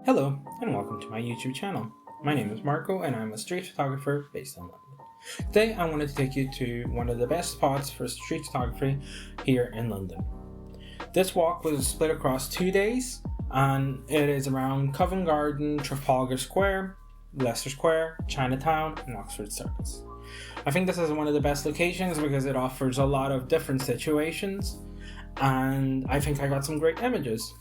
Hello, and welcome to my YouTube channel. My name is Marco, and I'm a street photographer based in London. Today, I wanted to take you to one of the best spots for street photography here in London. This walk was split across 2 days, and it is around Covent Garden, Trafalgar Square, Leicester Square, Chinatown, and Oxford Circus. I think this is one of the best locations because it offers a lot of different situations, and I think I got some great images.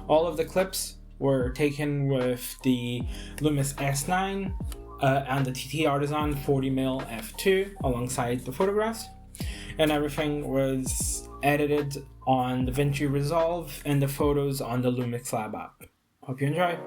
All of the clips were taken with the Lumix S9 and the TT Artisan 40mm f2 alongside the photographs, and everything was edited on the DaVinci Resolve and the photos on the Lumix Lab app. Hope you enjoy!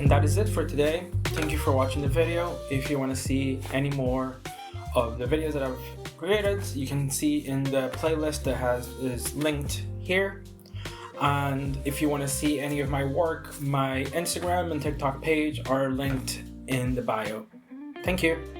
And that is it for today. Thank you for watching the video. If you want to see any more of the videos that I've created, you can see in the playlist that is linked here. And if you want to see any of my work, my Instagram and TikTok page are linked in the bio. Thank you.